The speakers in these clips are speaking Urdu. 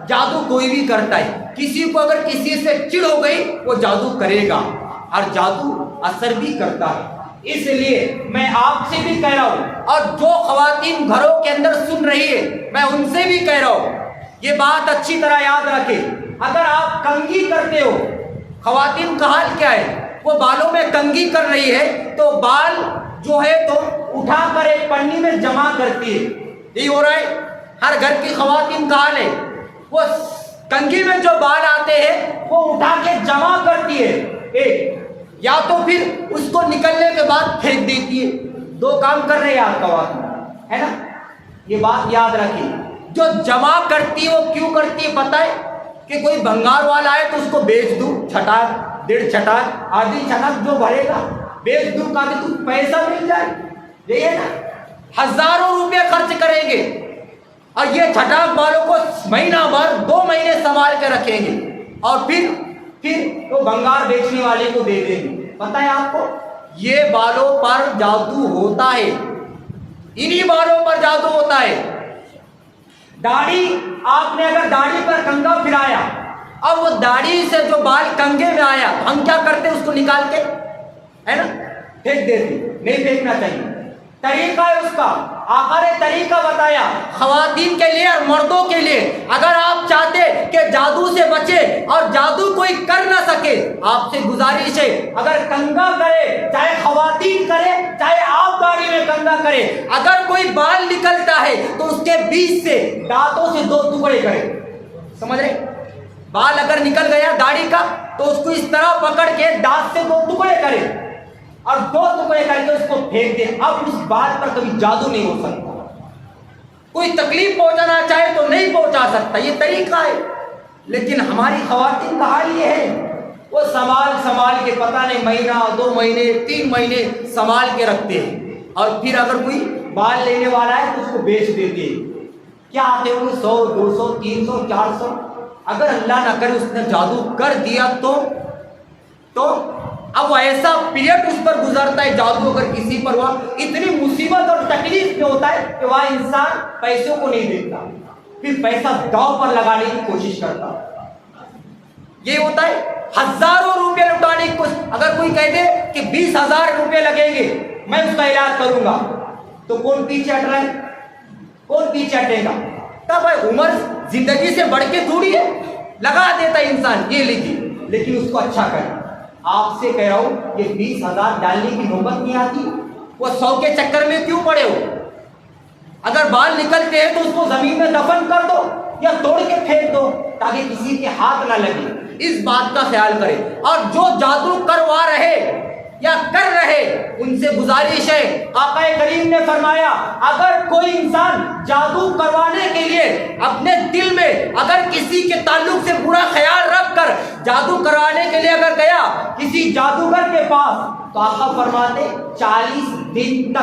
جادو کوئی بھی کرتا ہے، کسی کو اگر کسی سے چڑ ہو گئی وہ جادو کرے گا، اور جادو اثر بھی کرتا ہے۔ اس لیے میں آپ سے بھی کہہ رہا ہوں، اور جو خواتین گھروں کے اندر سن رہی ہے میں ان سے بھی کہہ رہا ہوں، یہ بات اچھی طرح یاد رکھیں، اگر آپ کنگھی کرتے ہو، خواتین کا حال کیا ہے، وہ بالوں میں کنگھی کر رہی ہے تو بال جو ہے تو اٹھا کر ایک پنی میں جمع کرتی ہے، یہی ہو رہا ہے ہر گھر کی خواتین کا حال ہے، وہ کنگھی میں جو بال آتے ہیں وہ اٹھا کے جمع کرتی ہے، یا تو پھر اس کو نکلنے کے بعد پھینک دیتی ہے، دو کام کر رہے ہیں آپ خواتین، ہے نا؟ یہ بات یاد رکھیں، جو جمع کرتی ہے وہ کیوں کرتی ہے پتہ ہے؟ کہ کوئی بھنگار والا ہے تو اس کو بیچ دوں، چھٹاک، ڈیڑھ چھٹاک، آدھی چھٹاک جو بھرے گا بیچ دوں تاکہ تو پیسہ مل جائے، یہی ہے نا؟ ہزاروں روپے خرچ کریں گے اور یہ چھٹاک بالوں کو مہینہ بھر 2 مہینے سنبھال کے رکھیں گے، اور پھر وہ بھنگار بیچنے والے کو دے دیں گے۔ پتہ ہے آپ کو یہ بالوں پر جادو ہوتا ہے، انہی بالوں پر جادو ہوتا ہے۔ داڑھی، آپ نے اگر داڑھی پر کنگھا پھرایا اور وہ داڑھی سے جو بال کنگھے میں آیا، ہم کیا کرتے اس کو نکال کے، ہے نا، پھینک دیتے، نہیں پھینکنا چاہیے۔ طریقہ ہے اس کا، آقا نے طریقہ بتایا خواتین کے لیے اور مردوں کے لیے۔ اگر آپ چاہتے کہ جادو سے بچے اور جادو کوئی کر نہ سکے، آپ سے گزارش ہے اگر کنگھا کرے، چاہے خواتین کرے چاہے آپ داڑھی میں کنگھا کرے، اگر کوئی بال نکلتا ہے تو اس کے بیچ سے دانتوں سے 2 ٹکڑے کرے، سمجھ رہے؟ بال اگر نکل گیا داڑھی کا تو اس کو اس طرح پکڑ کے دانت سے 2 ٹکڑے کرے اور 2 ٹکڑے کر کے اس کو پھینک دے۔ اب اس بال پر کبھی جادو نہیں ہو سکتا، کوئی تکلیف پہنچانا چاہے تو نہیں پہنچا سکتا، یہ طریقہ ہے۔ لیکن ہماری خواتین کا حال یہ ہے، وہ سنبھال کے پتہ نہیں مہینہ 2 مہینے 3 مہینے سنبھال کے رکھتے ہیں، اور پھر اگر کوئی بال لینے والا ہے تو اس کو بیچ دیتے ہیں۔ کیا آتے ہوں گے 100 200 300 400؟ اگر اللہ نہ کرے اس نے جادو کر دیا تو اب وہ ایسا پیریڈ اس پر گزرتا ہے، جادو اگر کسی پر ہوا، اتنی مصیبت اور تکلیف میں ہوتا ہے کہ وہاں انسان پیسوں کو نہیں دیکھتا، پھر پیسہ داؤ پر لگانے کی کوشش کرتا۔ یہ ہوتا ہے ہزاروں روپے لٹانے کی کوشش۔ اگر کوئی کہہ دے کہ 20,000 روپے لگیں گے میں اس کا علاج کروں گا، تو کون پیچھے ہٹ رہا ہے؟ کون پیچھے ہٹے گا؟ تب عمر زندگی سے بڑھ کے تھوڑی ہے، لگا دیتا ہے انسان، یہ لیجیے، لیکن اس کو اچھا کرے۔ آپ سے کہہ رہا ہوں یہ 20,000 ڈالنے کی نوبت نہیں آتی، وہ 100 کے چکر میں کیوں پڑے ہو؟ اگر بال نکلتے ہیں تو اس کو زمین میں دفن کر دو یا توڑ کے پھینک دو تاکہ کسی کے ہاتھ نہ لگے، اس بات کا خیال کرے۔ اور جو جادو کروا رہے یا کر رہے ان سے گزارش ہے، آقا کریم نے فرمایا اگر کوئی انسان جادو کروانے کے لیے اپنے دل میں اگر کسی کے تعلق سے برا خیال رکھ کر جادو کروانے کے لیے اگر گیا کسی جادوگر کے پاس، تو آقا فرماتے 40 دن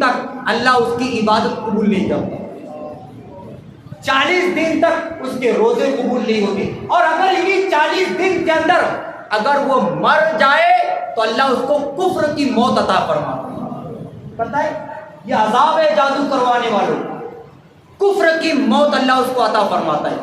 تک اللہ اس کی عبادت قبول نہیں کرتا، 40 دن تک اس کے روزے قبول نہیں ہوتے، اور اگر انہیں 40 دن کے اندر اگر وہ مر جائے تو اللہ اس کو کفر کی موت عطا فرماتا ہے۔ پتہ ہے یہ عذاب ہے جادو کروانے والوں، کفر کی موت اللہ اس کو عطا فرماتا ہے۔